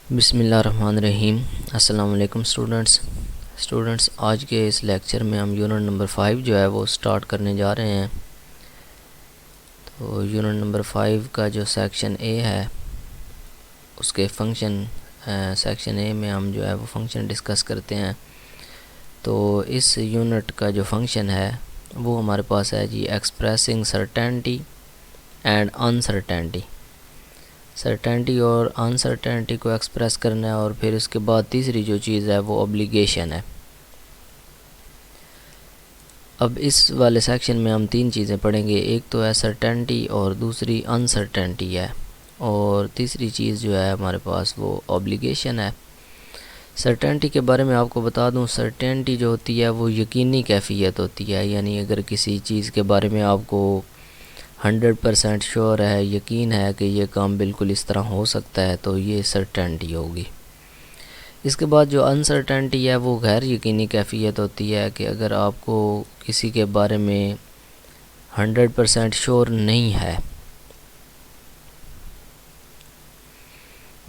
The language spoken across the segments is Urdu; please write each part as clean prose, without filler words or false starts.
بسم اللہ الرحمن الرحیم۔ السلام علیکم اسٹوڈنٹس آج کے اس لیکچر میں ہم یونٹ نمبر 5 جو ہے وہ سٹارٹ کرنے جا رہے ہیں۔ تو یونٹ نمبر 5 کا جو سیکشن اے ہے اس کے فنکشن سیکشن اے میں ہم جو ہے وہ فنکشن ڈسکس کرتے ہیں۔ تو اس یونٹ کا جو فنکشن ہے وہ ہمارے پاس ہے جی expressing certainty and uncertainty. Certainty اور انسرٹینٹی کو ایکسپریس کرنا ہے، اور پھر اس کے بعد تیسری جو چیز ہے وہ اوبلیگیشن ہے۔ اب اس والے سیکشن میں ہم تین چیزیں پڑھیں گے، ایک تو ہے سرٹینٹی اور دوسری انسرٹینٹی ہے، اور تیسری چیز جو ہے ہمارے پاس وہ اوبلیگیشن ہے۔ سرٹینٹی کے بارے میں آپ کو بتا دوں، سرٹینٹی جو ہوتی ہے وہ یقینی کیفیت ہوتی ہے، یعنی اگر کسی چیز کے بارے میں آپ کو 100% شور ہے، یقین ہے کہ یہ کام بالکل اس طرح ہو سکتا ہے، تو یہ سرٹینٹی ہوگی۔ اس کے بعد جو انسرٹینٹی ہے وہ غیر یقینی کیفیت ہوتی ہے کہ اگر آپ کو کسی کے بارے میں 100% شور نہیں ہے،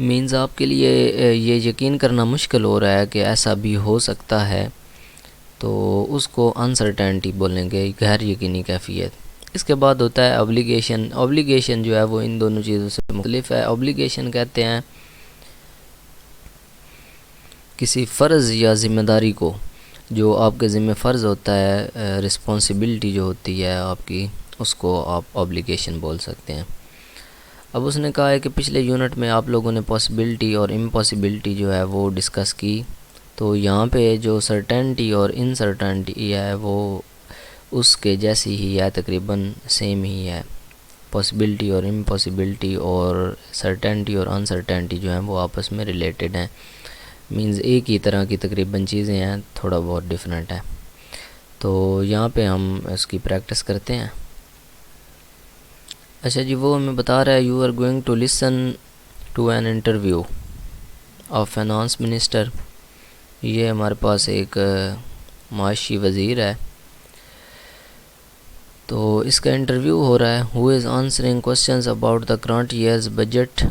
مینز آپ کے لیے یہ یقین کرنا مشکل ہو رہا ہے کہ ایسا بھی ہو سکتا ہے، تو اس کو انسرٹینٹی بولیں گے، غیر یقینی کیفیت۔ اس کے بعد ہوتا ہے اوبلیگیشن۔ اوبلیگیشن جو ہے وہ ان دونوں چیزوں سے مختلف ہے۔ اوبلیگیشن کہتے ہیں کسی فرض یا ذمہ داری کو جو آپ کے ذمہ فرض ہوتا ہے، رسپانسبلٹی جو ہوتی ہے آپ کی، اس کو آپ اوبلیگیشن بول سکتے ہیں۔ اب اس نے کہا ہے کہ پچھلے یونٹ میں آپ لوگوں نے پاسبلٹی اور امپاسبلٹی جو ہے وہ ڈسکس کی، تو یہاں پہ جو سرٹینٹی اور انسرٹینٹی ہے وہ اس کے جیسی ہی ہے، تقریباً سیم ہی ہے۔ پاسبلٹی اور امپاسبلٹی اور سرٹینٹی اور انسرٹینٹی جو ہیں وہ آپس میں ریلیٹڈ ہیں، مینز ایک ہی طرح کی تقریباً چیزیں ہیں، تھوڑا بہت ڈیفرنٹ ہے۔ تو یہاں پہ ہم اس کی پریکٹس کرتے ہیں۔ اچھا جی، وہ ہمیں بتا رہا ہے you are going to listen to an interview of finance minister. یہ ہمارے پاس ایک معاشی وزیر ہے، تو اس کا انٹرویو ہو رہا ہے۔ Who is answering questions about the current year's budget.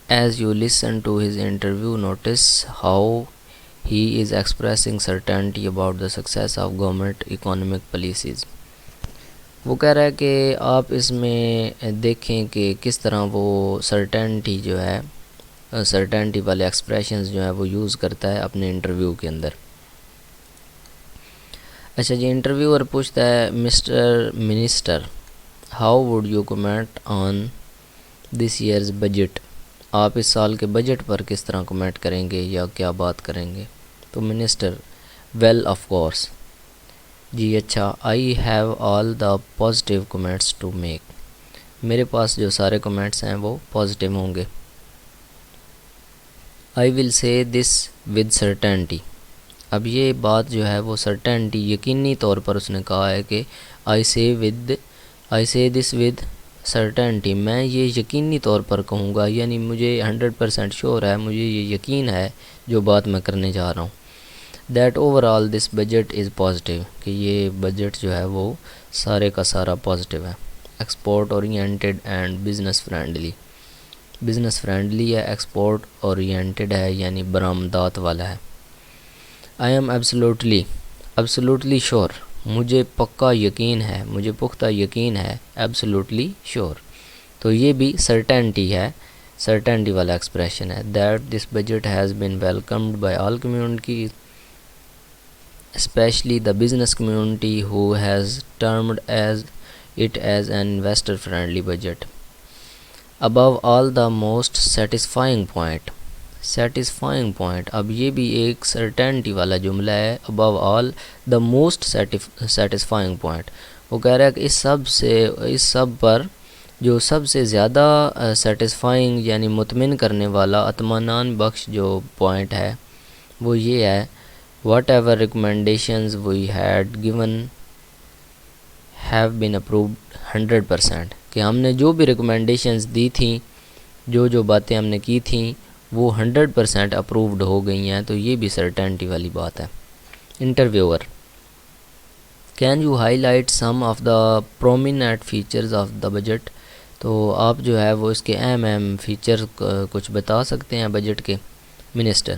As you listen to his interview notice how he is expressing certainty about the success of government economic policies. وہ کہہ رہا ہے کہ آپ اس میں دیکھیں کہ کس طرح وہ سرٹینٹی جو ہے، سرٹینٹی والے ایکسپریشنز جو ہیں وہ یوز کرتا ہے اپنے انٹرویو کے اندر۔ اچھا جی، انٹرویور پوچھتا ہے mister minister how would you comment on this year's budget. آپ اس سال کے بجٹ پر کس طرح کمنٹ کریں گے یا کیا بات کریں گے؟ تو منسٹر ویل آف کورس، جی اچھا، I have all the positive comments to make. میرے پاس جو سارے کمنٹس ہیں وہ پازیٹیو ہوں گے۔ آئی ول سے دس ود سرٹینٹی۔ اب یہ بات جو ہے وہ سرٹینٹی، یقینی طور پر اس نے کہا ہے کہ آئی سے دس ود سرٹینٹی، میں یہ یقینی طور پر کہوں گا، یعنی مجھے 100% شور ہے، مجھے یہ یقین ہے جو بات میں کرنے جا رہا ہوں۔ That over all this budget is positive, کہ یہ بجٹ جو ہے وہ سارے کا سارا پازیٹیو ہے۔ Export oriented and business friendly. Business friendly ہے، ایکسپورٹ اورینٹیڈ ہے، یعنی برآمدات والا ہے۔ آئی ایم ایبسلوٹلی شور، مجھے پکا یقین ہے، مجھے پختہ یقین ہے، ایبسلوٹلی شور۔ تو یہ بھی سرٹینٹی ہے، سرٹینٹی والا ایکسپریشن ہے۔ That this budget has been welcomed by all community specially the business community who has termed it as an investor friendly budget. Above all the most satisfying point, اب یہ بھی ایک سرٹینٹی والا جملہ ہے۔ Above all the most satisfying point, وہ کہہ رہا ہے کہ اس سب پر جو سب سے زیادہ سیٹسفائنگ یعنی مطمئن کرنے والا، اطمینان بخش جو پوائنٹ ہے وہ یہ ہے whatever recommendations we had given have been approved 100%، کہ ہم نے جو بھی ریکمنڈیشنز دی تھیں، جو باتیں ہم نے کی تھیں وہ 100% اپرووڈ ہو گئی ہیں، تو یہ بھی سرٹینٹی والی بات ہے۔ Interviewer can you high light some of the prominent features of the budget. تو آپ جو ہے وہ اس کے اہم اہم فیچر کچھ بتا سکتے ہیں بجٹ کے. Minister: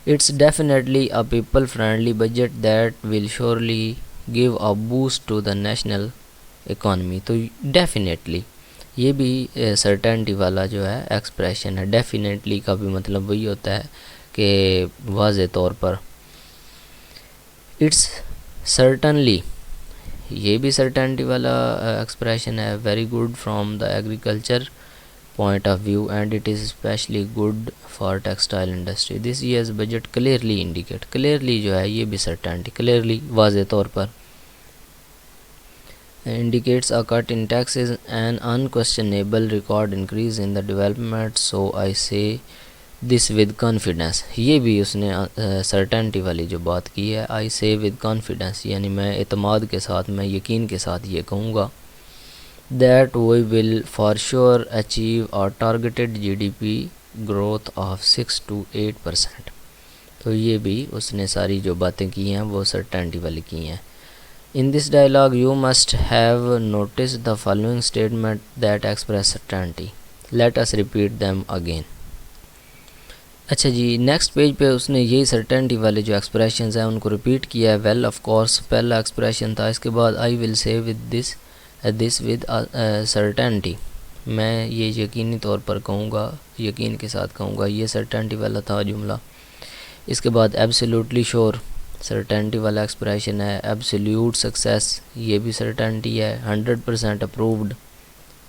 it's definitely a people friendly budget that will surely give a boost to the national economy. تو ڈیفینیٹلی یہ بھی سرٹینٹی والا جو ہے ایکسپریشن ہے. ڈیفینیٹلی کا بھی مطلب وہی ہوتا ہے کہ واضح طور پر. اٹس سرٹنلی یہ بھی سرٹینٹی والا ایکسپریشن ہے. Very good from the agriculture point of view and it is specially good for textile industry. This year's budget clearly indicate. Clearly جو ہے یہ بھی سرٹینٹی. کلیئرلی واضح طور پر. indicates a cut in taxes and unquestionable record increase in the development, so I say this with confidence. یہ بھی اس نے certainty والی جو بات کی ہے, I say with confidence, یعنی میں اعتماد کے ساتھ, میں یقین کے ساتھ یہ کہوں گا that we will for sure achieve our targeted GDP growth of 6 to 8%. تو یہ بھی اس نے ساری جو باتیں کی ہیں وہ certainty والی کی ہیں. In this dialogue, you must have noticed the following statement that express certainty. Let us repeat them again. اچھا جی, نیکسٹ پیج پہ اس نے یہی سرٹینٹی والے جو ایکسپریشنز ہیں ان کو ریپیٹ کیا ہے. ویل آف کورس پہلا ایکسپریشن تھا, اس کے بعد آئی ول سے ود دس ود سرٹینٹی, میں یہ یقینی طور پر کہوں گا, یقین کے ساتھ کہوں گا, یہ سرٹینٹی والا تھا جملہ. اس کے بعد ایبسلیوٹلی شور, سرٹینٹی والا ایکسپریشن ہے. ایبسلیوٹ سکسیس, یہ بھی سرٹینٹی ہے. 100% اپرووڈ,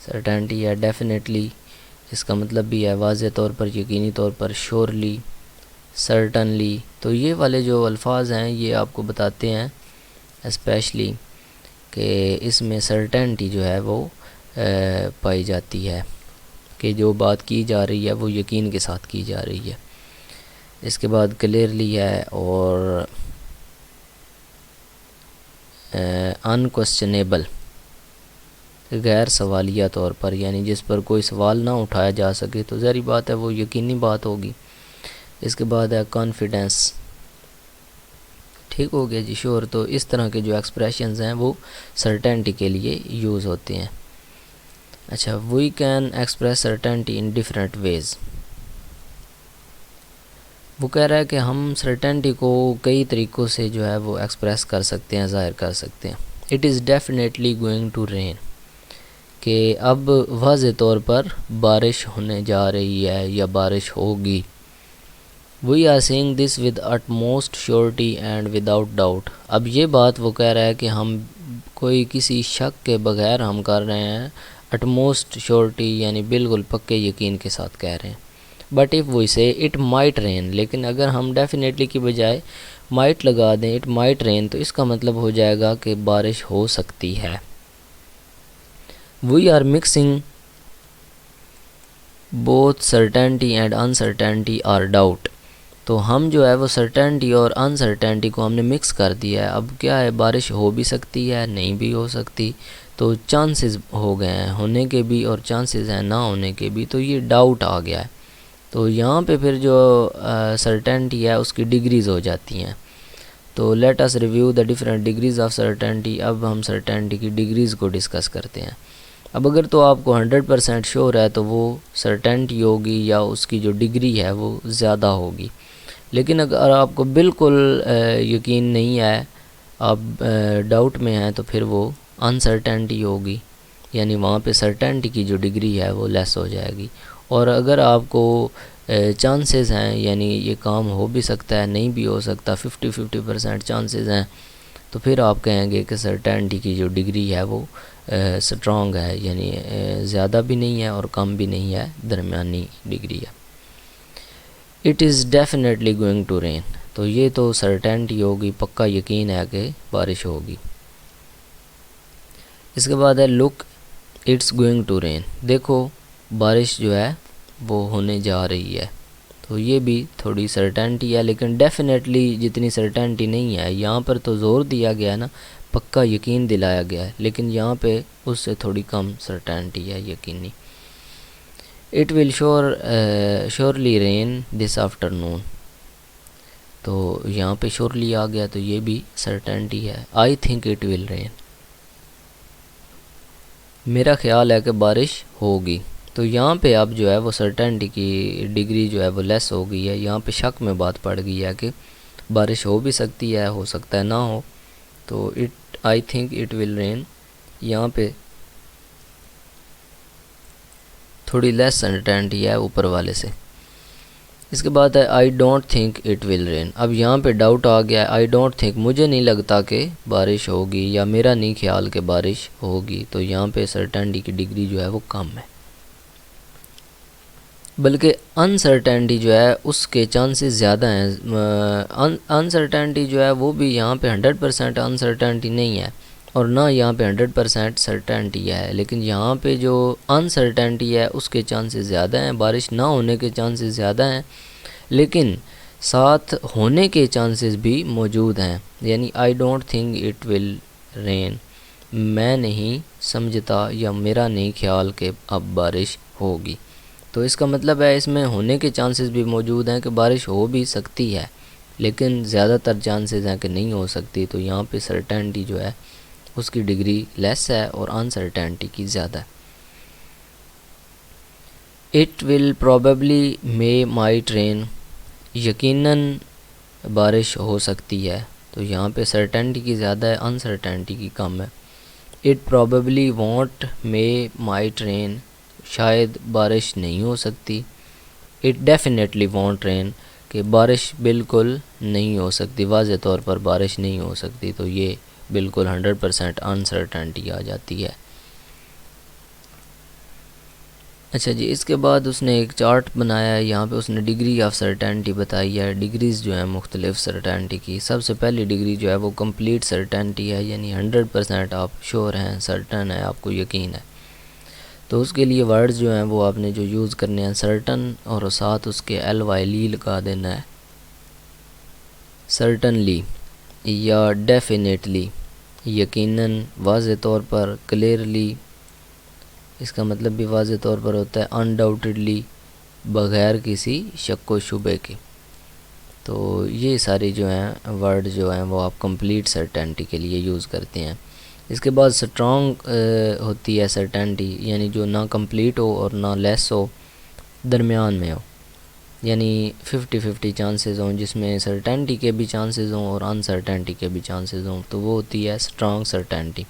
سرٹینٹی ہے. ڈیفینیٹلی اس کا مطلب بھی ہے واضح طور پر, یقینی طور پر. شیورلی, سرٹنلی, تو یہ والے جو الفاظ ہیں یہ آپ کو بتاتے ہیں اسپیشلی کہ اس میں سرٹینٹی جو ہے وہ پائی جاتی ہے کہ جو بات کی جا رہی ہے وہ یقین کے ساتھ کی جا رہی ہے. اس کے بعد کلیئرلی ہے اور انکوestionable, غیر سوالیہ طور پر, یعنی جس پر کوئی سوال نہ اٹھایا جا سکے تو ظاہری بات ہے وہ یقینی بات ہوگی. اس کے بعد ہے کانفیڈنس. ٹھیک ہو گیا جی, شور. تو اس طرح کے جو ایکسپریشنز ہیں وہ سرٹینٹی کے لیے یوز ہوتے ہیں. اچھا, we can express certainty in different ways. وہ کہہ رہا ہے کہ ہم سرٹینٹی کو کئی طریقوں سے جو ہے وہ ایکسپریس کر سکتے ہیں, ظاہر کر سکتے ہیں. It is definitely going to rain, کہ اب واضح طور پر بارش ہونے جا رہی ہے یا بارش ہوگی. We are seeing this with utmost surety and without doubt. اب یہ بات وہ کہہ رہا ہے کہ ہم کوئی کسی شک کے بغیر ہم کر رہے ہیں. اٹ موسٹ شیورٹی یعنی بالکل پکے یقین کے ساتھ کہہ رہے ہیں. بٹ ایف وی سے اٹ مائٹ رین, لیکن اگر ہم ڈیفینیٹلی کی بجائے مائٹ لگا دیں, اٹ مائٹ رین, تو اس کا مطلب ہو جائے گا کہ بارش ہو سکتی ہے. We are mixing both certainty and uncertainty or doubt. تو ہم جو ہے وہ سرٹینٹی اور انسرٹینٹی کو ہم نے مکس کر دیا ہے. اب کیا ہے, بارش ہو بھی سکتی ہے, نہیں بھی ہو سکتی, تو چانسز ہو گئے ہیں ہونے کے بھی اور چانسز ہیں نہ ہونے کے بھی, تو یہ ڈاؤٹ آ گیا ہے. تو یہاں پہ پھر جو سرٹینٹی ہے اس کی ڈگریز ہو جاتی ہیں. تو let us review the different degrees of certainty. اب ہم سرٹینٹی کی ڈگریز کو ڈسکس کرتے ہیں. اب اگر تو آپ کو 100% شور ہے تو وہ سرٹینٹی ہوگی یا اس کی جو ڈگری ہے وہ زیادہ ہوگی. لیکن اگر آپ کو بالکل یقین نہیں ہے, آپ ڈاؤٹ میں ہیں, تو پھر وہ انسرٹینٹی ہوگی, یعنی وہاں پہ سرٹینٹی کی جو ڈگری ہے وہ لیس ہو جائے گی. اور اگر آپ کو چانسز ہیں, یعنی یہ کام ہو بھی سکتا ہے نہیں بھی ہو سکتا, 50% چانسز ہیں, تو پھر آپ کہیں گے کہ سرٹینٹی کی جو ڈگری ہے وہ سٹرونگ ہے, یعنی زیادہ بھی نہیں ہے اور کم بھی نہیں ہے, درمیانی ڈگری ہے. It is definitely going to rain. تو یہ تو سرٹینٹی ہوگی, پکا یقین ہے کہ بارش ہوگی. اس کے بعد ہے لک اٹس گوئنگ ٹو رین. دیکھو بارش جو ہے وہ ہونے جا رہی ہے. تو یہ بھی تھوڑی سرٹینٹی ہے, لیکن ڈیفینیٹلی جتنی سرٹینٹی نہیں ہے. یہاں پر تو زور دیا گیا نا, پکا یقین دلایا گیا ہے, لیکن یہاں پہ اس سے تھوڑی کم سرٹینٹی ہے, یقینی. It will surely rain this afternoon. تو یہاں پہ شیورلی آ گیا تو یہ بھی سرٹینٹی ہے. آئی تھنک اٹ ول رین. میرا خیال ہے کہ بارش ہوگی. تو یہاں پہ اب جو ہے وہ سرٹینٹی کی ڈگری جو ہے وہ لیس ہو گئی ہے. یہاں پہ شک میں بات پڑ گئی ہے کہ بارش ہو بھی سکتی ہے، ہو سکتا ہے نہ ہو. تو آئی تھنک اٹ ول رین، یہاں پہ تھوڑی لیس سرٹینٹی ہے اوپر والے سے. اس کے بعد ہے I don't think it will rain. اب یہاں پہ ڈاؤٹ آ گیا ہے. آئی ڈونٹ تھنک، مجھے نہیں لگتا کہ بارش ہوگی، یا میرا نہیں خیال کہ بارش ہوگی. تو یہاں پہ سرٹینٹی کی ڈگری جو ہے وہ کم ہے، بلکہ انسرٹینٹی جو ہے اس کے چانسز زیادہ ہیں. انسرٹینٹی جو ہے وہ بھی یہاں پہ 100% انسرٹینٹی نہیں ہے، اور نہ یہاں پہ 100% سرٹینٹی ہے. لیکن یہاں پہ جو انسرٹینٹی ہے اس کے چانسز زیادہ ہیں، بارش نہ ہونے کے چانسز زیادہ ہیں، لیکن ساتھ ہونے کے چانسز بھی موجود ہیں. یعنی I don't think it will rain, میں نہیں سمجھتا یا میرا نہیں خیال کہ اب بارش ہوگی. تو اس کا مطلب ہے اس میں ہونے کے چانسز بھی موجود ہیں کہ بارش ہو بھی سکتی ہے، لیکن زیادہ تر چانسز ہیں کہ نہیں ہو سکتی. تو یہاں پہ سرٹینٹی جو ہے اس کی ڈگری لیس ہے اور انسرٹینٹی کی زیادہ ہے. It will probably may might rain, یقیناً بارش ہو سکتی ہے. تو یہاں پہ سرٹینٹی کی زیادہ ہے، انسرٹینٹی کی کم ہے. It probably won't may might rain, شاید بارش نہیں ہو سکتی. اٹ ڈیفینیٹلی وونٹ رین، کہ بارش بالکل نہیں ہو سکتی، واضح طور پر بارش نہیں ہو سکتی. تو یہ بالکل 100% انسرٹینٹی آ جاتی ہے. اچھا جی، اس کے بعد اس نے ایک چارٹ بنایا ہے. یہاں پہ اس نے ڈگری آف سرٹینٹی بتائی ہے، ڈگریز جو ہیں مختلف سرٹینٹی کی. سب سے پہلی ڈگری جو ہے وہ کمپلیٹ سرٹینٹی ہے، یعنی 100% آپ شور ہیں، سرٹن ہے، آپ کو یقین ہے. تو اس کے لیے ورڈز جو ہیں وہ آپ نے جو یوز کرنے ہیں سرٹن، اور ساتھ اس کے ایل وائی لی لگا دینا ہے. سرٹنلی یا ڈیفینیٹلی، یقیناً، واضح طور پر، کلیئرلی، اس کا مطلب بھی واضح طور پر ہوتا ہے انڈاؤٹڈلی، بغیر کسی شک و شبے کے. تو یہ ساری جو ہیں ورڈ جو ہیں وہ آپ کمپلیٹ سرٹینٹی کے لیے یوز کرتے ہیں. اس کے بعد سٹرونگ ہوتی ہے سرٹینٹی، یعنی جو نہ کمپلیٹ ہو اور نہ لیس ہو، درمیان میں ہو، یعنی 50-50 چانسز ہوں، جس میں سرٹینٹی کے بھی چانسز ہوں اور انسرٹینٹی کے بھی چانسز ہوں. تو وہ ہوتی ہے سٹرونگ سرٹینٹی.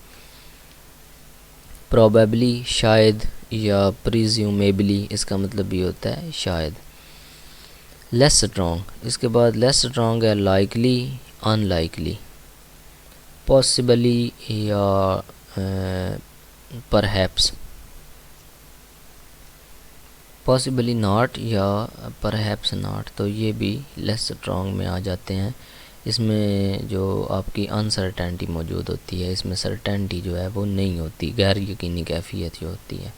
پروبیبلی، شاید، یا پریزیومیبلی، اس کا مطلب بھی ہوتا ہے شاید. لیس سٹرونگ، اس کے بعد لیس سٹرونگ ہے لائکلی، ان لائکلی، پاسبلی یا پرہیپس، پاسبلی ناٹ یا پرہیپس ناٹ. تو یہ بھی لیس سٹرونگ میں آ جاتے ہیں. اس میں جو آپ کی انسرٹینٹی موجود ہوتی ہے، اس میں سرٹینٹی جو ہے وہ نہیں ہوتی، غیر یقینی کیفیت جو ہوتی ہے.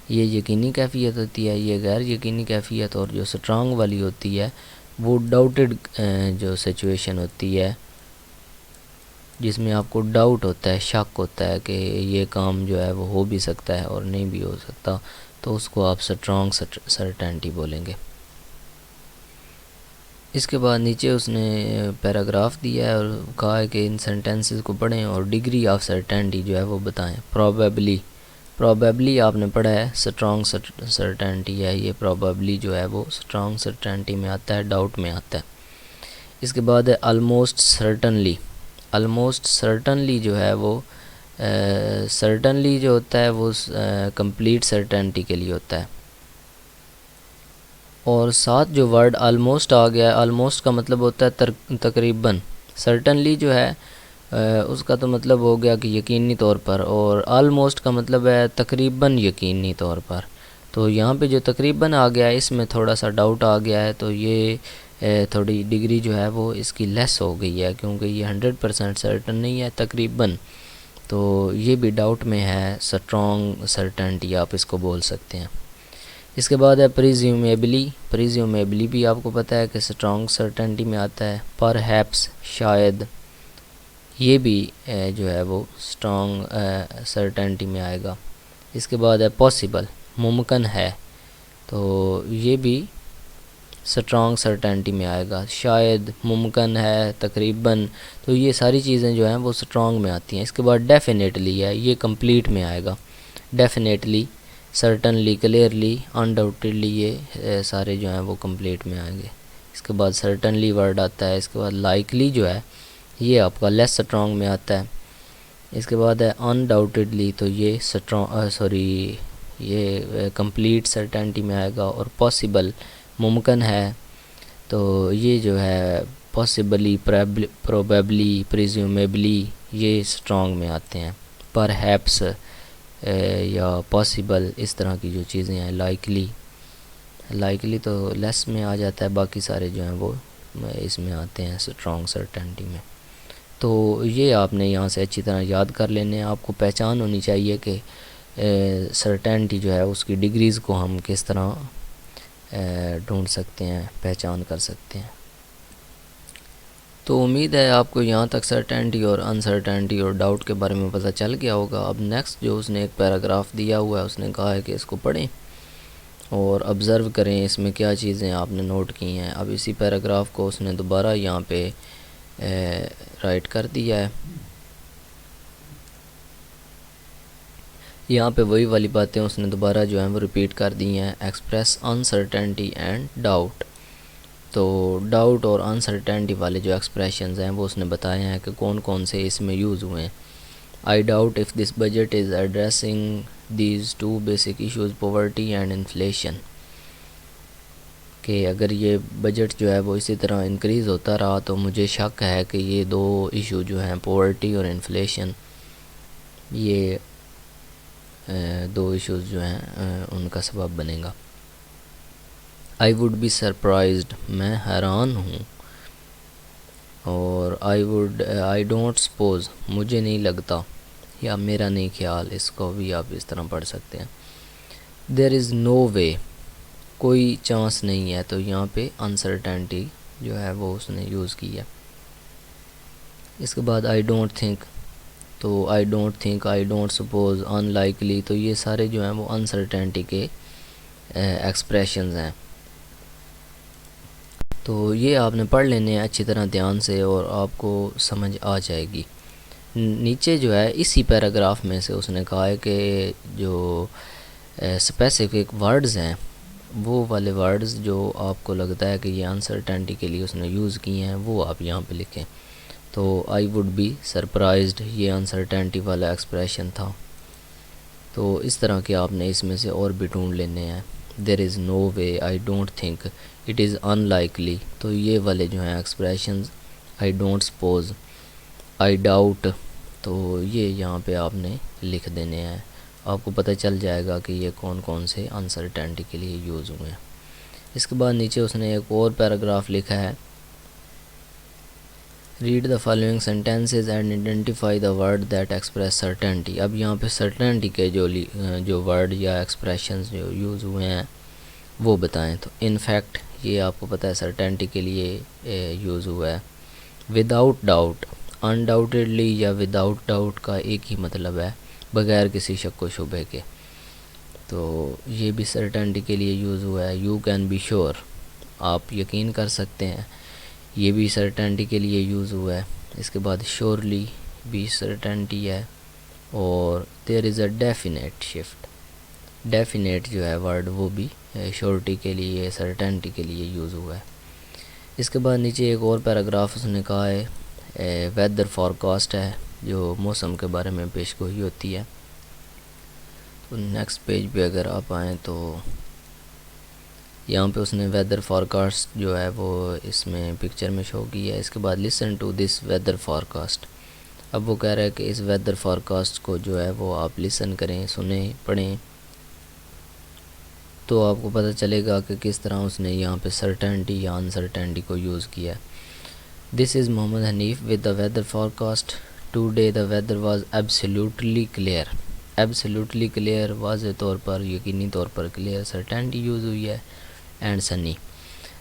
یہ یقینی کیفیت ہوتی ہے، یہ غیر یقینی کیفیت. اور جو سٹرونگ والی ہوتی ہے وہ ڈاؤٹڈ جو سچویشن ہوتی ہے، جس میں آپ کو ڈاؤٹ ہوتا ہے، شک ہوتا ہے کہ یہ کام جو ہے وہ ہو بھی سکتا ہے اور نہیں بھی ہو سکتا. تو اس کو آپ سٹرونگ سرٹینٹی بولیں گے. اس کے بعد نیچے اس نے پیراگراف دیا ہے اور کہا ہے کہ ان سینٹینسز کو پڑھیں اور ڈگری آف سرٹینٹی جو ہے وہ بتائیں. پروبیبلی آپ نے پڑھا ہے سٹرونگ سرٹینٹی ہے، یہ پروبیبلی جو ہے وہ سٹرونگ سرٹینٹی میں آتا ہے، ڈاؤٹ میں آتا ہے. اس کے بعد ہے آلموسٹ سرٹنلی. آلموسٹ سرٹنلی جو ہے وہ سرٹنلی جو ہوتا ہے وہ کمپلیٹ سرٹینٹی کے لیے ہوتا ہے. اور ساتھ جو ورڈ آلموسٹ آ گیا ہے، آلموسٹ کا مطلب ہوتا ہے تقریباً. سرٹنلی جو ہے اس کا تو مطلب ہو گیا کہ یقینی طور پر، اور آلموسٹ کا مطلب ہے تقریباً یقینی طور پر. تو یہاں پہ جو تقریباً آ گیا ہے اس میں تھوڑا سا ڈاؤٹ آ گیا ہے. تو یہ تھوڑی ڈگری جو ہے وہ اس کی لیس ہو گئی ہے، کیونکہ یہ 100% سرٹن نہیں ہے، تقریباً. تو یہ بھی ڈاؤٹ میں ہے، سٹرونگ سرٹنٹی آپ اس کو بول سکتے ہیں. اس کے بعد ہے پریزیومیبلی. پریزیومیبلی بھی آپ کو پتہ ہے کہ سٹرونگ سرٹنٹی میں آتا ہے. پرہیپس، شاید، یہ بھی جو ہے وہ سٹرونگ سرٹنٹی میں آئے گا. اس کے بعد ہے پاسبل، ممکن ہے، تو یہ بھی سٹرونگ سرٹنٹی میں آئے گا. شاید، ممکن ہے، تقریباً. تو یہ ساری چیزیں جو ہیں وہ سٹرونگ میں آتی ہیں. اس کے بعد ڈیفینیٹلی ہے، یہ کمپلیٹ میں آئے گا. ڈیفینیٹلی، سرٹنلی، کلیئرلی، انڈاؤٹیڈلی، یہ سارے جو ہیں وہ کمپلیٹ میں آئیں گے۔ اس کے بعد سرٹنلی ورڈ آتا ہے، اس کے بعد لائکلی جو ہے یہ آپ کا لیس اسٹرانگ میں آتا ہے۔ اس کے بعد ہے انڈاؤٹیڈلی، تو یہ یہ کمپلیٹ سرٹنٹی میں آئے گا۔ اور پاسبل، ممکن ہے، تو یہ جو ہے پاسبلی، پروبیبلی، پریزیومیبلی، یہ اسٹرانگ میں آتے ہیں۔ پر ہیپس یا پاسبل، اس طرح کی جو چیزیں ہیں۔ لائکلی تو لیس میں آ جاتا ہے، باقی سارے جو ہیں وہ اس میں آتے ہیں اسٹرانگ سرٹنٹی میں۔ تو یہ آپ نے یہاں سے اچھی طرح یاد کر لینے ہیں۔ آپ کو پہچان ہونی چاہیے کہ سرٹنٹی جو ہے اس کی ڈگریز کو ہم کس طرح ڈھونڈ سکتے ہیں، پہچان کر سکتے ہیں۔ تو امید ہے آپ کو یہاں تک سرٹنٹی اور انسرٹنٹی اور ڈاؤٹ کے بارے میں پتہ چل گیا ہوگا۔ اب نیکسٹ جو اس نے ایک پیراگراف دیا ہوا ہے، اس نے کہا ہے کہ اس کو پڑھیں اور آبزرو کریں اس میں کیا چیزیں آپ نے نوٹ کی ہیں۔ اب اسی پیراگراف کو اس نے دوبارہ یہاں پہ رائٹ کر دیا ہے۔ یہاں پہ وہی والی باتیں اس نے دوبارہ جو ہیں وہ ریپیٹ کر دی ہیں۔ ایکسپریس انسرٹنٹی اینڈ ڈاؤٹ، تو ڈاؤٹ اور انسرٹنٹی والے جو ایکسپریشنز ہیں وہ اس نے بتائے ہیں کہ کون کون سے اس میں یوز ہوئے ہیں۔ I doubt if this budget is addressing these two basic issues, poverty and inflation, کہ اگر یہ بجٹ جو ہے وہ اسی طرح انکریز ہوتا رہا تو مجھے شک ہے کہ یہ دو ایشو جو ہیں، پاورٹی اور انفلیشن، یہ دو ایشوز جو ہیں ان کا سبب بنے گا۔ آئی ووڈ بی سرپرائزڈ، میں حیران ہوں۔ اور آئی ڈونٹ سپوز، مجھے نہیں لگتا یا میرا نہیں خیال، اس کو بھی آپ اس طرح پڑھ سکتے ہیں۔ دیر از نو وے، کوئی چانس نہیں ہے، تو یہاں پہ انسرٹنٹی جو ہے وہ اس نے یوز کی ہے۔ اس کے بعد آئی ڈونٹ تھنک، تو آئی don't think, I don't suppose, in likely, تو یہ سارے جو ہیں وہ انسرٹنٹی کے ایکسپریشنز ہیں۔ تو یہ آپ نے پڑھ لینے ہیں اچھی طرح دھیان سے اور آپ کو سمجھ آ جائے گی۔ نیچے جو ہے اسی پیراگراف میں سے اس نے کہا ہے کہ جو اسپیسیفک ورڈز ہیں، وہ والے ورڈز جو آپ کو لگتا ہے کہ یہ انسرٹنٹی کے لیے اس نے یوز کیے ہیں وہ آپ یہاں پہ لکھیں۔ تو آئی ووڈ بی سرپرائزڈ، یہ انسرٹنٹی والا ایکسپریشن تھا۔ تو اس طرح کے آپ نے اس میں سے اور بھی ڈھونڈ لینے ہیں۔ There is no way, I don't think, it is unlikely, تو یہ والے جو ہیں expressions, I don't suppose, I doubt, تو یہ یہاں پہ آپ نے لکھ دینے ہیں۔ آپ کو پتہ چل جائے گا کہ یہ کون کون سے انسرٹنٹی کے لیے یوز ہوئے ہیں۔ اس کے بعد نیچے اس نے ایک اور پیراگراف لکھا ہے، read the following sentences and identify the word that express certainty. اب یہاں پہ سرٹنٹی کے جو ورڈ یا ایکسپریشنز جو یوز ہوئے ہیں وہ بتائیں۔ تو ان فیکٹ، یہ آپ کو پتہ ہے سرٹنٹی کے لیے یوز ہوا ہے۔ وداؤٹ ڈاؤٹ، انڈاؤٹیڈلی یا وداؤٹ ڈاؤٹ کا ایک ہی مطلب ہے، بغیر کسی شک و شبہ کے، تو یہ بھی سرٹنٹی کے لیے یوز ہوا ہے۔ یو کین بی شیور، آپ یقین کر سکتے ہیں، یہ بھی سرٹنٹی کے لیے یوز ہوا ہے۔ اس کے بعد شیورلی بھی سرٹنٹی ہے، اور there is a definite shift, definite جو ہے ورڈ وہ بھی شیورٹی کے لیے، سرٹنٹی کے لیے یوز ہوا ہے۔ اس کے بعد نیچے ایک اور پیراگراف اس نے کہا ہے ویدر فارکاسٹ ہے، جو موسم کے بارے میں پیش گوئی ہوتی ہے۔ تو نیکسٹ پیج پہ اگر آپ آئیں تو یہاں پہ اس نے ویدر فارکاسٹ جو ہے وہ اس میں پکچر میں شو کی ہے۔ اس کے بعد listen to this weather forecast, اب وہ کہہ رہا ہے کہ اس ویدر فارکاسٹ کو جو ہے وہ آپ لسن کریں، سنیں، پڑھیں، تو آپ کو پتہ چلے گا کہ کس طرح اس نے یہاں پہ سرٹنٹی یا انسرٹنٹی کو یوز کیا ہے۔ This is Muhammad Hanif with the weather forecast, today the weather was absolutely clear, absolutely clear, واضح طور پر، یقینی طور پر کلیئر، سرٹنٹی یوز ہوئی ہے، and sunny,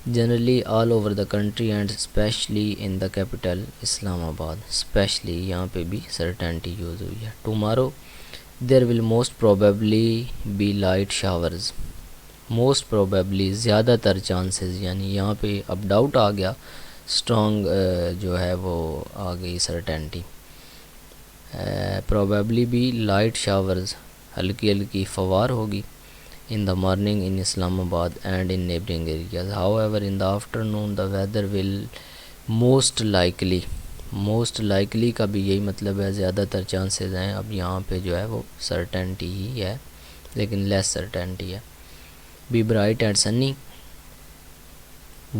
generally all over the country and specially in the capital Islamabad, specially یہاں پہ بھی سرٹنٹی یوز ہوئی ہے۔ Tomorrow there will most probably be light showers, most probably زیادہ تر چانسز، یعنی یہاں پہ اب ڈاؤٹ آ گیا، اسٹرانگ جو ہے وہ آ گئی سرٹنٹی۔ پروبیبلی بھی لائٹ شاورز، ہلکی ہلکی فوار ہوگی. In the morning in Islamabad and in neighboring areas. However, in the afternoon the weather will most likely کا بھی یہی مطلب ہے زیادہ تر چانسز ہیں. اب یہاں پہ جو ہے وہ سرٹنٹی ہی ہے لیکن لیس سرٹنٹی ہے. Be bright and sunny.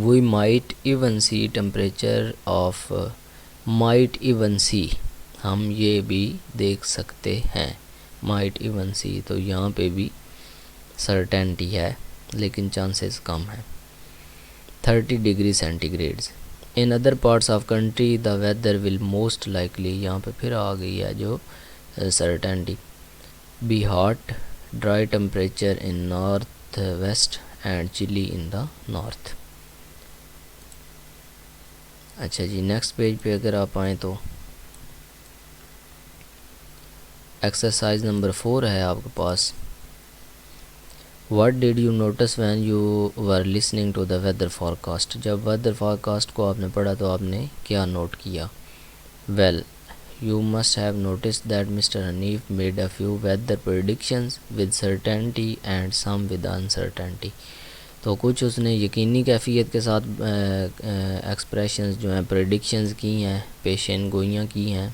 We might even see temperature of might even see. ہم یہ بھی دیکھ سکتے ہیں. might even see تو یہاں پہ بھی سرٹینٹی ہے لیکن چانسز کم ہیں. 30 degree centigrades. In other parts of country the weather will most likely. یہاں پہ پھر آ گئی ہے جو certainty. Be hot dry temperature in north west and chilly in the north. اچھا جی نیکسٹ پیج پہ اگر آپ آئیں تو ایکسرسائز نمبر 4 ہے آپ کے پاس. What did you notice when you were listening to the weather forecast? جب weather forecast کو آپ نے پڑھا تو آپ نے کیا نوٹ کیا؟ Well, you must have noticed that Mr. Hanif made a few weather predictions with certainty and some with uncertainty. تو کچھ اس نے یقینی کیفیت کے ساتھ ایکسپریشنز جو ہیں پریڈکشنز کی ہیں، پیشین گوئیاں کی ہیں،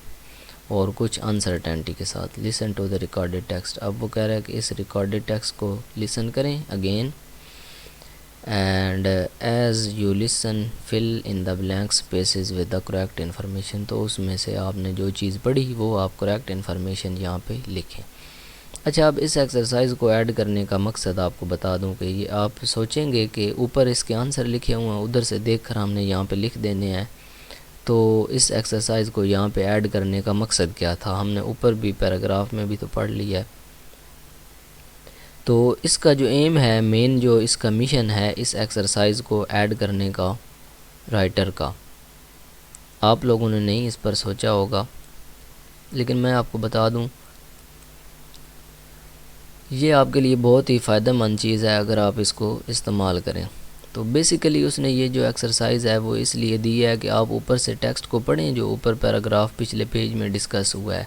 اور کچھ انسرٹینٹی کے ساتھ. Listen to the recorded text. اب وہ کہہ رہا ہے کہ اس ریکارڈڈ ٹیکسٹ کو لسن کریں again, and as you listen fill in the blank spaces with the correct information. تو اس میں سے آپ نے جو چیز پڑھی وہ آپ کریکٹ انفارمیشن یہاں پہ لکھیں. اچھا اب اس ایکسرسائز کو ایڈ کرنے کا مقصد آپ کو بتا دوں کہ یہ آپ سوچیں گے کہ اوپر اس کے آنسر لکھے ہوئے ہیں، ادھر سے دیکھ کر ہم نے یہاں پہ لکھ دینے ہیں. تو اس ایکسرسائز کو یہاں پہ ایڈ کرنے کا مقصد کیا تھا؟ ہم نے اوپر بھی پیراگراف میں بھی تو پڑھ لیا ہے. تو اس کا جو ایم ہے، مین جو اس کا مشن ہے اس ایکسرسائز کو ایڈ کرنے کا رائٹر کا، آپ لوگوں نے نہیں اس پر سوچا ہوگا لیکن میں آپ کو بتا دوں یہ آپ کے لیے بہت ہی فائدہ مند چیز ہے اگر آپ اس کو استعمال کریں. تو بیسیکلی اس نے یہ جو ایکسرسائز ہے وہ اس لیے دی ہے کہ آپ اوپر سے ٹیکسٹ کو پڑھیں جو اوپر پیراگراف پچھلے پیج میں ڈسکس ہوا ہے،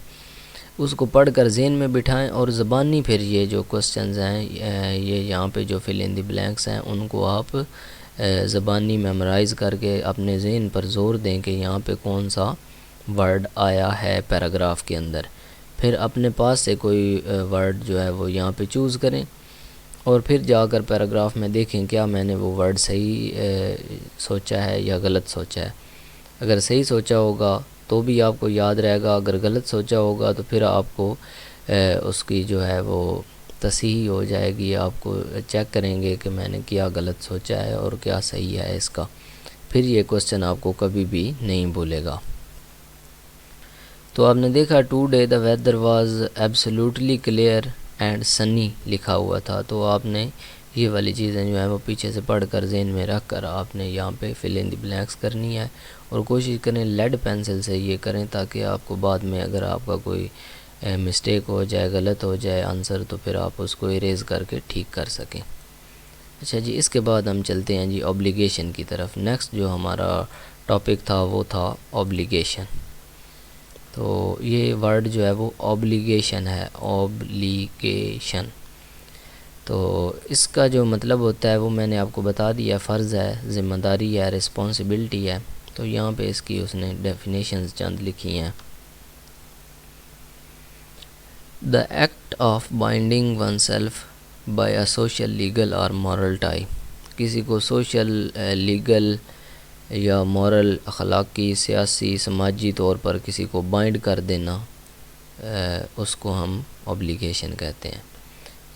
اس کو پڑھ کر ذہن میں بٹھائیں، اور زبانی پھر یہ جو کوسچنز ہیں یہ یہاں پہ جو فل ان دی بلینکس ہیں ان کو آپ زبانی میمورائز کر کے اپنے ذہن پر زور دیں کہ یہاں پہ کون سا ورڈ آیا ہے پیراگراف کے اندر. پھر اپنے پاس سے کوئی ورڈ جو ہے وہ یہاں پہ چوز کریں اور پھر جا کر پیراگراف میں دیکھیں کیا میں نے وہ ورڈ صحیح سوچا ہے یا غلط سوچا ہے. اگر صحیح سوچا ہوگا تو بھی آپ کو یاد رہے گا، اگر غلط سوچا ہوگا تو پھر آپ کو اس کی جو ہے وہ تصحیح ہو جائے گی. آپ کو چیک کریں گے کہ میں نے کیا غلط سوچا ہے اور کیا صحیح ہے اس کا. پھر یہ کوسچن آپ کو کبھی بھی نہیں بھولے گا. تو آپ نے دیکھا today the weather was absolutely clear and sunny لکھا ہوا تھا. تو آپ نے یہ والی چیزیں جو ہیں وہ پیچھے سے پڑھ کر ذہن میں رکھ کر آپ نے یہاں پہ فل ان دی بلینکس کرنی ہے، اور کوشش کریں لیڈ پینسل سے یہ کریں تاکہ آپ کو بعد میں اگر آپ کا کوئی مسٹیک ہو جائے، غلط ہو جائے آنسر، تو پھر آپ اس کو اریز کر کے ٹھیک کر سکیں. اچھا جی اس کے بعد ہم چلتے ہیں جی اوبلیگیشن کی طرف. نیکسٹ جو ہمارا ٹاپک تھا وہ تھا اوبلیگیشن. تو یہ ورڈ جو ہے وہ اوبلیگیشن ہے، اوبلیگیشن. تو اس کا جو مطلب ہوتا ہے وہ میں نے آپ کو بتا دیا، فرض ہے، ذمہ داری ہے، رسپانسبلٹی ہے. تو یہاں پہ اس کی اس نے ڈیفینیشنز چند لکھی ہیں. The act of binding one self by a social legal اور مورل ٹائی. کسی کو سوشل لیگل یا مورل اخلاقی سیاسی سماجی طور پر کسی کو بائنڈ کر دینا، اس کو ہم اوبلیگیشن کہتے ہیں.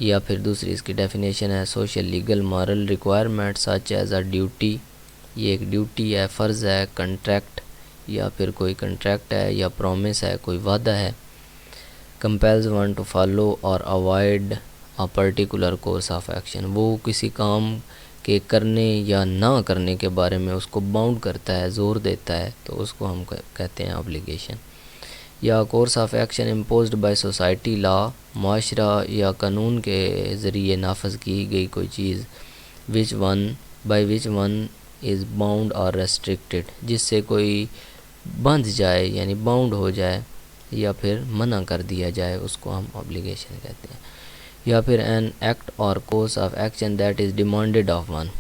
یا پھر دوسری اس کی ڈیفینیشن ہے social legal moral requirement such as a duty. یہ ایک ڈیوٹی ہے، فرض ہے، کنٹریکٹ یا پھر کوئی کنٹریکٹ ہے یا پرومس ہے، کوئی وعدہ ہے. کمپیلز ون ٹو فالو اور avoid a particular course of action. وہ کسی کام کے کرنے یا نہ کرنے کے بارے میں اس کو باؤنڈ کرتا ہے، زور دیتا ہے، تو اس کو ہم کہتے ہیں اوبلیگیشن. یا course of action imposed by society law, معاشرہ یا قانون کے ذریعے نافذ کی گئی کوئی چیز، وچ ون از باؤنڈ اور ریسٹرکٹیڈ، جس سے کوئی بندھ جائے یعنی باؤنڈ ہو جائے یا پھر منع کر دیا جائے اس کو ہم obligation کہتے ہیں. یا پھر an act or course of action that is demanded of one،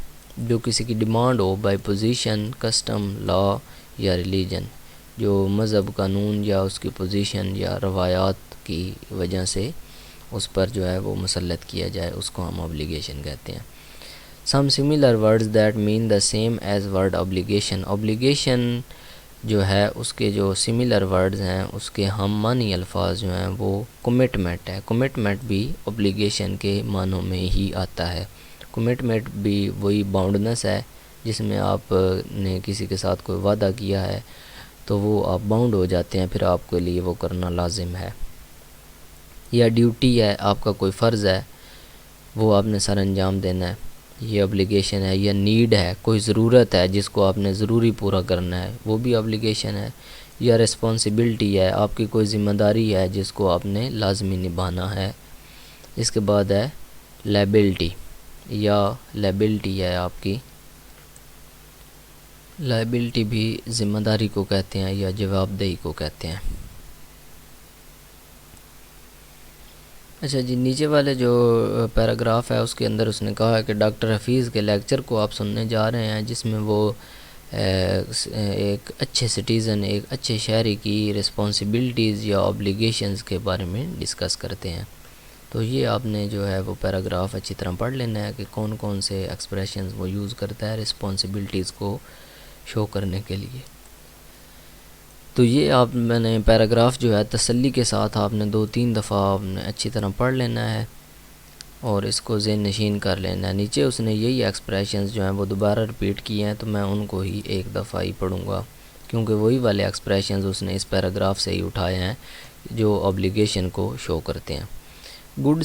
جو کسی کی ڈیمانڈ ہو بائی پوزیشن، کسٹم، لا یا ریلیجن، جو مذہب، قانون یا اس کی پوزیشن یا روایات کی وجہ سے اس پر جو ہے وہ مسلط کیا جائے، اس کو ہم obligation کہتے ہیں. Some similar words that mean the same as word obligation. Obligation جو ہے اس کے جو سملر ورڈز ہیں اس کے ہم معنی الفاظ جو ہیں وہ کمٹمنٹ ہے. کمٹمنٹ بھی obligation کے معنوں میں ہی آتا ہے. کمٹمنٹ بھی وہی باؤنڈنس ہے جس میں آپ نے کسی کے ساتھ کوئی وعدہ کیا ہے تو وہ آپ باؤنڈ ہو جاتے ہیں، پھر آپ کے لیے وہ کرنا لازم ہے. یا ڈیوٹی ہے، آپ کا کوئی فرض ہے وہ آپ نے سر انجام دینا ہے، یہ obligation ہے. یا نیڈ ہے، کوئی ضرورت ہے جس کو آپ نے ضروری پورا کرنا ہے، وہ بھی obligation ہے. یا responsibility ہے، آپ کی کوئی ذمہ داری ہے جس کو آپ نے لازمی نبھانا ہے. اس کے بعد ہے liability، یا liability ہے آپ کی، liability بھی ذمہ داری کو کہتے ہیں یا جواب دہی کو کہتے ہیں. اچھا جی، نیچے والے جو پیراگراف ہے اس کے اندر اس نے کہا ہے کہ ڈاکٹر حفیظ کے لیکچر کو آپ سننے جا رہے ہیں جس میں وہ ایک اچھے سٹیزن، ایک اچھے شہری کی رسپانسبلٹیز یا اوبلیگیشنز کے بارے میں ڈسکس کرتے ہیں. تو یہ آپ نے جو ہے وہ پیراگراف اچھی طرح پڑھ لینا ہے کہ کون کون سے ایکسپریشنز وہ یوز کرتا ہے رسپانسبلٹیز کو شو کرنے کے لیے. تو یہ آپ میں نے پیراگراف جو ہے تسلی کے ساتھ آپ نے 2-3 دفعہ آپ نے اچھی طرح پڑھ لینا ہے اور اس کو ذہن نشین کر لینا ہے. نیچے اس نے یہی ایکسپریشنز جو ہیں وہ دوبارہ ریپیٹ کیے ہیں، تو میں ان کو ہی ایک دفعہ ہی پڑھوں گا کیونکہ وہی والے ایکسپریشنز اس نے اس پیراگراف سے ہی اٹھائے ہیں جو obligation کو شو کرتے ہیں. Good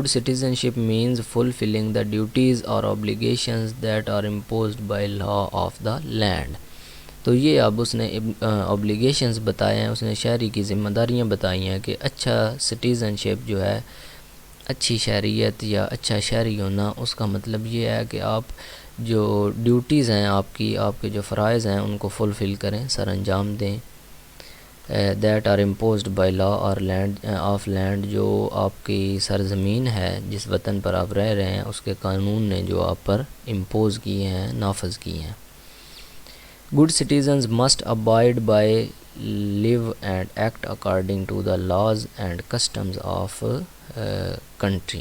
citizenship means fulfilling the duties or obligations that are imposed by law of the land. تو یہ اب اس نے اوبلیگیشنز بتائے ہیں، اس نے شہری کی ذمہ داریاں بتائی ہیں کہ اچھا سٹیزن شپ جو ہے، اچھی شہریت یا اچھا شہری ہونا، اس کا مطلب یہ ہے کہ آپ جو ڈیوٹیز ہیں آپ کے جو فرائض ہیں ان کو فلفل کریں، سر انجام دیں. That are imposed by law or land of land, جو آپ کی سرزمین ہے جس وطن پر آپ رہ رہے ہیں اس کے قانون نے جو آپ پر امپوز کیے ہیں، نافذ کیے ہیں. Good citizens must abide by, live and act according to the laws and customs of country.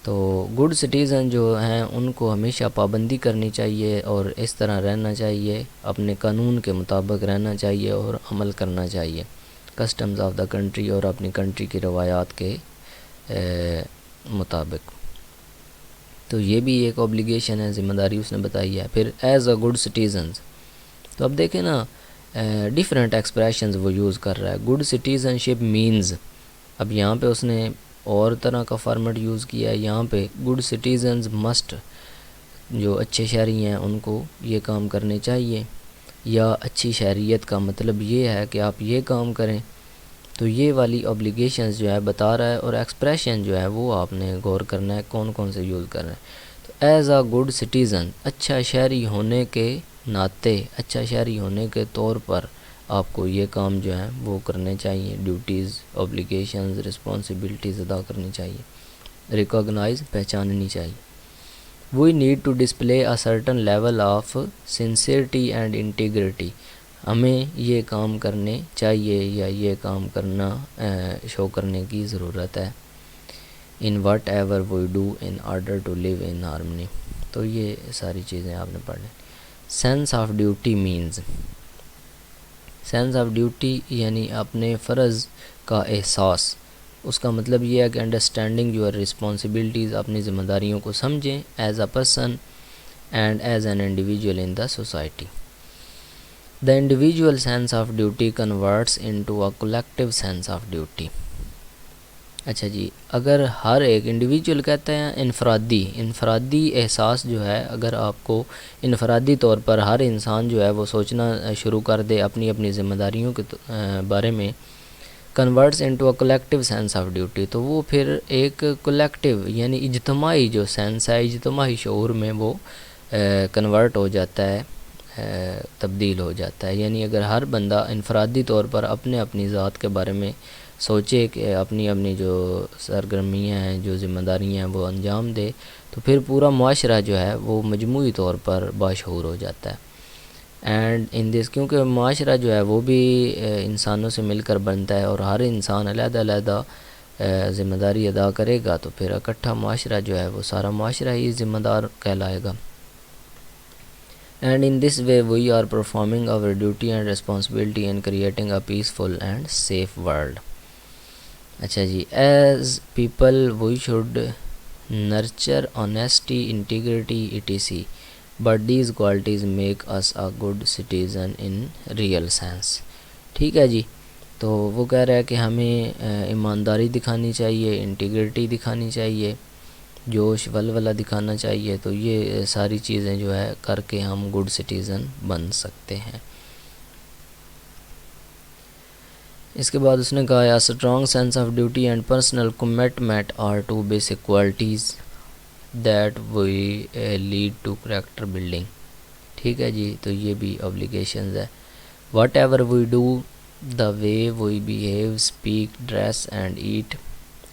تو گڈ سٹیزن جو ہیں ان کو ہمیشہ پابندی کرنی چاہیے اور اس طرح رہنا چاہیے، اپنے قانون کے مطابق رہنا چاہیے اور عمل کرنا چاہیے، کسٹمز آف دا کنٹری، اور اپنی کنٹری کی روایات کے مطابق. تو یہ بھی ایک اوبلیگیشن ہے، ذمہ داری اس نے بتائی ہے. پھر ایز اے گڈ سٹیزنز، تو اب دیکھیں نا ڈیفرنٹ ایکسپریشنز وہ یوز کر رہا ہے. گڈ سٹیزن شپ مینز، اب یہاں پہ اس نے اور طرح کا فارمیٹ یوز کیا ہے. یہاں پہ گڈ سٹیزنز مسٹ، جو اچھے شہری ہیں ان کو یہ کام کرنے چاہیے، یا اچھی شہریت کا مطلب یہ ہے کہ آپ یہ کام کریں. تو یہ والی اوبلیگیشنز جو ہے بتا رہا ہے، اور ایکسپریشن جو ہے وہ آپ نے غور کرنا ہے کون کون سے یوز کر رہے ہیں. تو ایز اے گڈ سٹیزن، اچھا شہری ہونے کے ناطے، اچھا شہری ہونے کے طور پر آپ کو یہ کام جو ہیں وہ کرنے چاہیے، ڈیوٹیز، اوبلیگیشنز، رسپانسبلٹیز ادا کرنی چاہیے، ریکاگنائز، پہچاننی چاہیے. We need to display a certain level of sincerity and integrity, ہمیں یہ کام کرنے چاہیے یا یہ کام کرنا شو کرنے کی ضرورت ہے. In whatever we do in order to live in harmony. تو یہ ساری چیزیں آپ نے پڑھ لیں. Sense of duty means, sense of duty یعنی اپنے فرض کا احساس. اس کا مطلب یہ ہے کہ انڈرسٹینڈنگ یور رسپانسبلٹیز، اپنی ذمہ داریوں کو سمجھیں as a person and as an individual in the society. The individual sense of duty converts into a collective sense of duty. اچھا جی، اگر ہر ایک انڈیویجول کہتے ہیں انفرادی احساس جو ہے، اگر آپ کو انفرادی طور پر ہر انسان جو ہے وہ سوچنا شروع کر دے اپنی ذمہ داریوں کے بارے میں، converts into a collective sense of duty, تو وہ پھر ایک کولیکٹیو یعنی اجتماعی جو سینس ہے، اجتماعی شعور میں وہ کنورٹ ہو جاتا ہے. تبدیل ہو جاتا ہے. یعنی اگر ہر بندہ انفرادی طور پر اپنے اپنی ذات کے بارے میں سوچے کہ اپنی اپنی جو سرگرمیاں ہیں، جو ذمہ داریاں ہیں وہ انجام دے، تو پھر پورا معاشرہ جو ہے وہ مجموعی طور پر باشعور ہو جاتا ہے. اینڈ ان دس، کیونکہ معاشرہ جو ہے وہ بھی انسانوں سے مل کر بنتا ہے، اور ہر انسان علیحدہ علیحدہ ذمہ داری ادا کرے گا، تو پھر اکٹھا معاشرہ جو ہے وہ سارا معاشرہ ہی ذمہ دار کہلائے گا. And in this way we are performing our duty and responsibility in creating a peaceful and safe world. اچھا جی، as people we should nurture honesty, integrity etc. but these qualities make us a good citizen in real sense. ٹھیک ہے جی، تو وہ کہہ رہا ہے کہ ہمیں ایمانداری دکھانی چاہیے، انٹیگریٹی دکھانی چاہیے، جوش ولولہ دکھانا چاہیے. تو یہ ساری چیزیں جو ہے کر کے ہم گڈ سٹیزن بن سکتے ہیں. اس کے بعد اس نے کہا strong sense of duty and personal commitment are two basic qualities that we lead to character building. ٹھیک ہے جی، تو یہ بھی اوبلیگیشنز ہے. Whatever we do, the way we behave, speak, dress and eat,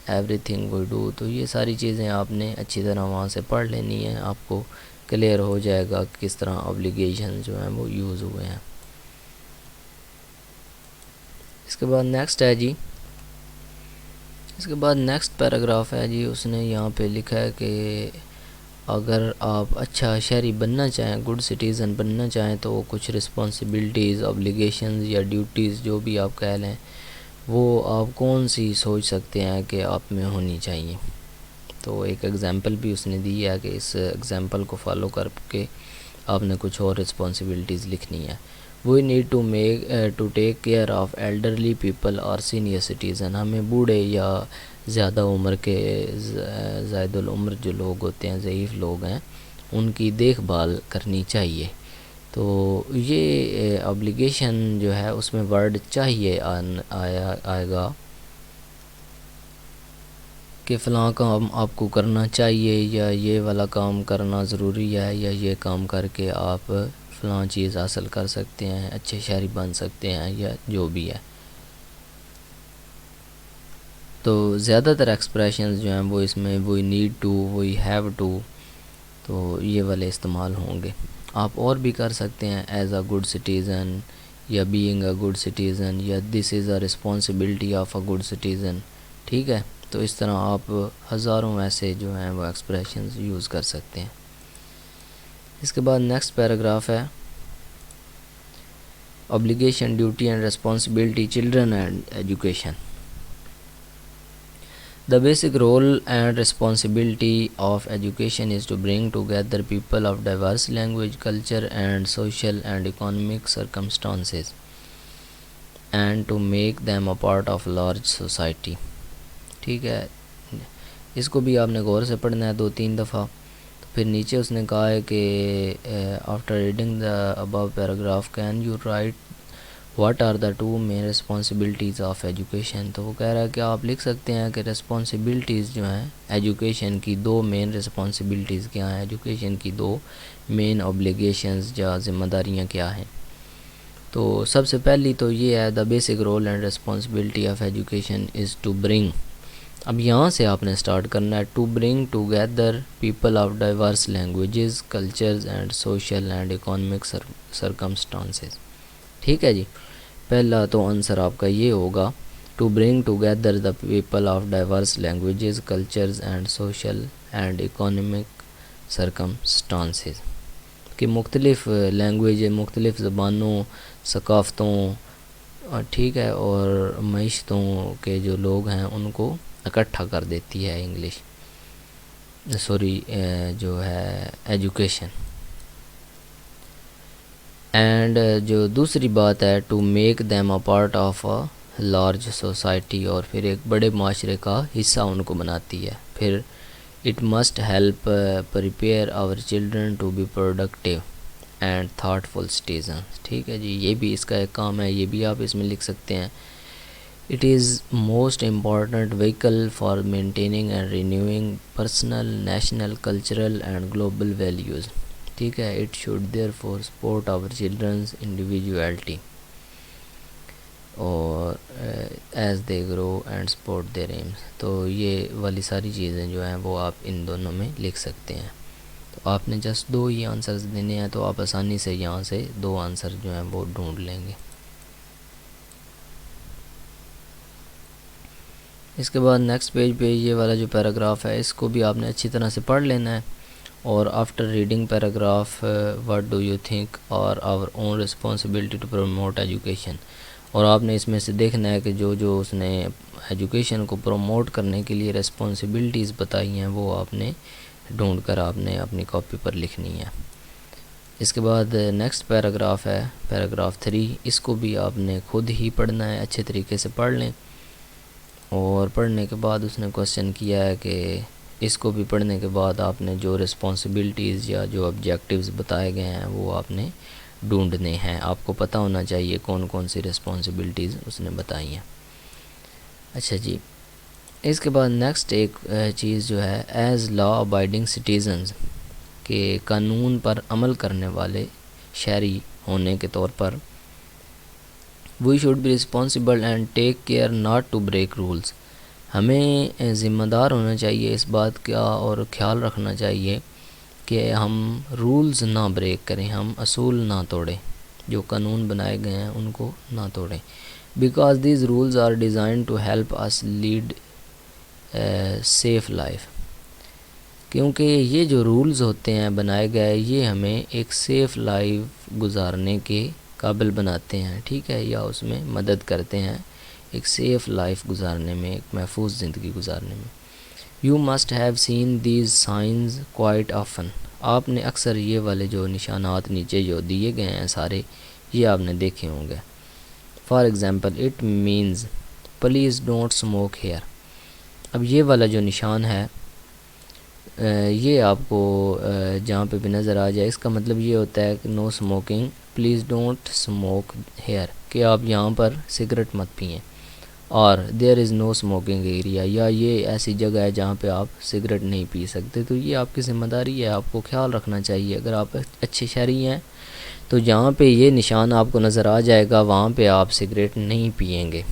everything we do. تو یہ ساری چیزیں آپ نے اچھی طرح وہاں سے پڑھ لینی ہیں، آپ کو کلیئر ہو جائے گا کہ کس طرح اوبلیگیشن جو ہیں وہ یوز ہوئے ہیں. اس کے بعد نیکسٹ ہے جی، اس کے بعد نیکسٹ پیراگراف ہے جی. اس نے یہاں پہ لکھا ہے کہ اگر آپ اچھا شہری بننا چاہیں، گڈ سٹیزن بننا چاہیں، تو کچھ رسپانسبلٹیز، اوبلیگیشنز یا ڈیوٹیز جو بھی آپ کہہ لیں، وہ آپ کون سی سوچ سکتے ہیں کہ آپ میں ہونی چاہیے. تو ایک ایگزامپل بھی اس نے دی ہے کہ اس ایگزامپل کو فالو کر کے آپ نے کچھ اور رسپانسبلٹیز لکھنی ہے. We need to take care of elderly people اور سینئر سٹیزن. ہمیں بوڑھے یا زیادہ عمر کے، زائد العمر جو لوگ ہوتے ہیں، ضعیف لوگ ہیں، ان کی دیکھ بھال کرنی چاہیے. تو یہ اوبلیگیشن جو ہے اس میں ورڈ چاہیے آئے گا کہ فلاں کام آپ کو کرنا چاہیے، یا یہ والا کام کرنا ضروری ہے، یا یہ کام کر کے آپ فلاں چیز حاصل کر سکتے ہیں، اچھے شہری بن سکتے ہیں، یا جو بھی ہے. تو زیادہ تر ایکسپریشنز جو ہیں وہ اس میں we need to, we have to, تو یہ والے استعمال ہوں گے. آپ اور بھی کر سکتے ہیں ایز اے گڈ سٹیزن، یا بینگ اے گڈ سٹیزن، یا this is a responsibility of a good citizen. ٹھیک ہے، تو اس طرح آپ ہزاروں ایسے جو ہیں وہ ایکسپریشنز یوز کر سکتے ہیں. اس کے بعد نیکسٹ پیراگراف ہے obligation, duty and responsibility, children and education. The basic role and responsibility of education is to bring together people of diverse language, culture and social and economic circumstances, and to make them a part of large society. ٹھیک ہے، اس کو بھی آپ نے غور سے پڑھنا ہے 2-3 دفعہ. پھر نیچے اس نے کہا ہے کہ after reading the above paragraph can you write what are the 2 main responsibilities of education. تو وہ کہہ رہا ہے کہ آپ لکھ سکتے ہیں کہ رسپانسبلٹیز جو ہیں ایجوکیشن کی، 2 مین رسپانسبلٹیز کیا ہیں، ایجوکیشن کی 2 مین اوبلیگیشنز یا ذمہ داریاں کیا ہیں. تو سب سے پہلی تو یہ ہے the basic role and responsibility of education is to bring. اب یہاں سے آپ نے سٹارٹ کرنا ہے، to bring together people of diverse languages, cultures and social and economic circumstances. ٹھیک ہے جی، پہلا تو آنسر آپ کا یہ ہوگا، to bring together the people of diverse languages, cultures and social and economic circumstances, کہ مختلف لینگویج، مختلف زبانوں، ثقافتوں، ٹھیک ہے، اور معیشتوں کے جو لوگ ہیں ان کو اکٹھا کر دیتی ہے انگلش، جو ہے ایجوکیشن. اینڈ جو دوسری بات ہے to make them a part of a large society, اور پھر ایک بڑے معاشرے کا حصہ ان کو بناتی ہے. پھر it must help prepare our children to be productive and thoughtful citizens. ٹھیک ہے جی، یہ بھی اس کا ایک کام ہے، یہ بھی آپ اس میں لکھ سکتے ہیں. It is most important vehicle for maintaining and renewing personal, national, cultural and global values. ٹھیک ہے. It should therefore support our children's individuality اور as they grow and support their aims. تو یہ والی ساری چیزیں جو ہیں وہ آپ ان دونوں میں لکھ سکتے ہیں. تو آپ نے جسٹ 2 ہی آنسرز دینے ہیں، تو آپ آسانی سے یہاں سے 2 آنسر جو ہیں وہ ڈھونڈ لیں گے. اس کے بعد نیکسٹ پیج پہ یہ والا جو پیراگراف ہے اس کو بھی آپ نے اچھی طرح سے پڑھ لینا ہے. اور after reading paragraph what do you think اور آور اون رسپانسبلٹی ٹو پروموٹ ایجوکیشن. اور آپ نے اس میں سے دیکھنا ہے کہ جو اس نے ایجوکیشن کو پروموٹ کرنے کے لیے رسپانسبلٹیز بتائی ہیں وہ آپ نے ڈھونڈ کر آپ نے اپنی کاپی پر لکھنی ہے. اس کے بعد نیکسٹ پیراگراف ہے پیراگراف 3. اس کو بھی آپ نے خود ہی پڑھنا ہے، اچھے طریقے سے پڑھ لیں. اور پڑھنے کے بعد اس نے کویسچن کیا ہے کہ اس کو بھی پڑھنے کے بعد آپ نے جو رسپانسبلٹیز یا جو آبجیکٹیوز بتائے گئے ہیں وہ آپ نے ڈھونڈنے ہیں. آپ کو پتہ ہونا چاہیے کون کون سی رسپانسبلٹیز اس نے بتائی ہیں. اچھا جی، اس کے بعد نیکسٹ ایک چیز جو ہے ایز لا ابائڈنگ سٹیزنز، کہ قانون پر عمل کرنے والے شہری ہونے کے طور پر we should be responsible and take care not to break rules. ہمیں ذمہ دار ہونا چاہیے اس بات کا اور خیال رکھنا چاہیے کہ ہم رولز نہ بریک کریں، ہم اصول نہ توڑیں، جو قانون بنائے گئے ہیں ان کو نہ توڑیں. Because these rules are designed to help us lead safe life. کیونکہ یہ جو رولز ہوتے ہیں بنائے گئے یہ ہمیں ایک سیف لائف گزارنے کے قابل بناتے ہیں، ٹھیک ہے، یا اس میں مدد کرتے ہیں ایک سیف لائف گزارنے میں، ایک محفوظ زندگی گزارنے میں. You must have seen these signs quite often. آپ نے اکثر یہ والے جو نشانات نیچے جو دیے گئے ہیں سارے یہ آپ نے دیکھے ہوں گے. For example it means please don't smoke here. اب یہ والا جو نشان ہے یہ آپ کو جہاں پہ بھی نظر آ جائے اس کا مطلب یہ ہوتا ہے کہ no smoking please don't smoke here, کہ آپ یہاں پر سگریٹ مت پئیں. اور there is know smoking area, یا یہ ایسی جگہ ہے جہاں پہ آپ سگریٹ نہیں پی سکتے. تو یہ آپ کی ذمہ داری ہے، آپ کو خیال رکھنا چاہیے. اگر آپ اچھے شہری ہیں تو جہاں پہ یہ نشان آپ کو نظر آ جائے گا وہاں پہ آپ سگریٹ نہیں پئیں گے.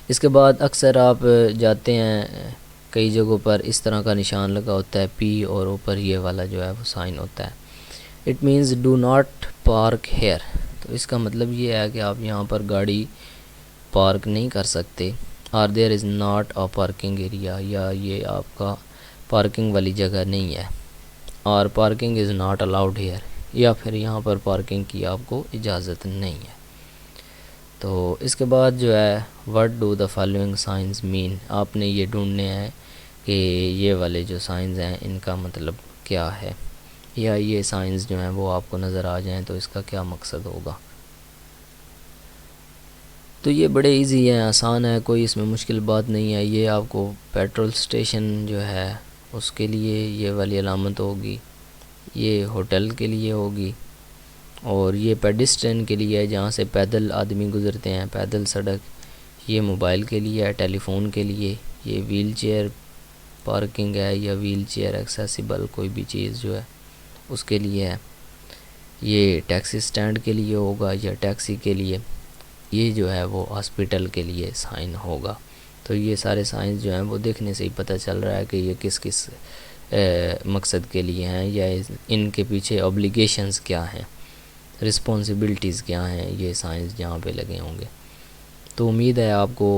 اس کے بعد اکثر آپ جاتے ہیں کئی جگہوں پر اس طرح کا نشان لگا ہوتا ہے پی اور اوپر یہ والا جو ہے وہ سائن ہوتا ہے. It means do not park here. تو اس کا مطلب یہ ہے کہ آپ یہاں پر گاڑی پارک نہیں کر سکتے. اور there is not a parking area, یا یہ آپ کا پارکنگ والی جگہ نہیں ہے. اور parking is not allowed here, یا پھر یہاں پر پارکنگ کی آپ کو اجازت نہیں ہے. تو اس کے بعد جو ہے what do the following signs mean. آپ نے یہ ڈھونڈنے ہیں کہ یہ والے جو سائنز ہیں ان کا مطلب کیا ہے، یا یہ سائنز جو ہیں وہ آپ کو نظر آ جائیں تو اس کا کیا مقصد ہوگا. تو یہ بڑے ایزی ہیں، آسان ہے، کوئی اس میں مشکل بات نہیں ہے. یہ آپ کو پیٹرول سٹیشن جو ہے اس کے لیے یہ والی علامت ہوگی، یہ ہوٹل کے لیے ہوگی، اور یہ پیڈسٹرین کے لیے ہے جہاں سے پیدل آدمی گزرتے ہیں، پیدل سڑک. یہ موبائل کے لیے ہے، ٹیلی فون کے لیے. یہ ویل چیئر پارکنگ ہے یا ویل چیئر ایکسیسیبل کوئی بھی چیز جو ہے اس کے لیے ہے. یہ ٹیکسی سٹینڈ کے لیے ہوگا یا ٹیکسی کے لیے. یہ جو ہے وہ ہاسپٹل کے لیے سائن ہوگا. تو یہ سارے سائنز جو ہیں وہ دیکھنے سے ہی پتہ چل رہا ہے کہ یہ کس کس مقصد کے لیے ہیں، یا ان کے پیچھے اوبلیگیشنز کیا ہیں، رسپانسبلٹیز کیا ہیں. یہ سائنز جہاں پہ لگے ہوں گے. تو امید ہے آپ کو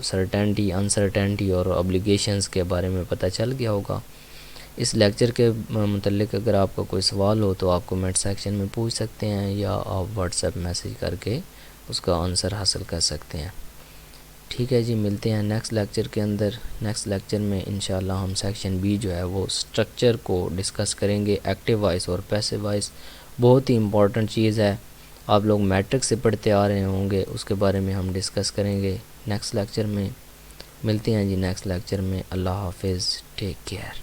سرٹینٹی، انسرٹینٹی اور اوبلیگیشنز کے بارے میں پتہ چل گیا ہوگا. اس لیکچر کے متعلق اگر آپ کا کوئی سوال ہو تو آپ کمنٹ سیکشن میں پوچھ سکتے ہیں، یا آپ واٹس ایپ میسیج کر کے اس کا آنسر حاصل کر سکتے ہیں. ٹھیک ہے جی، ملتے ہیں نیکسٹ لیکچر کے اندر. نیکسٹ لیکچر میں انشاءاللہ ہم سیکشن بی جو ہے وہ سٹرکچر کو ڈسکس کریں گے، ایکٹیو وائس اور پیسو وائس. بہت ہی امپورٹنٹ چیز ہے، آپ لوگ میٹرک سے پڑھتے آ رہے ہوں گے، اس کے بارے میں ہم ڈسکس کریں گے نیکسٹ لیکچر میں. ملتے ہیں جی نیکسٹ لیکچر میں. اللہ حافظ، ٹیک کیئر.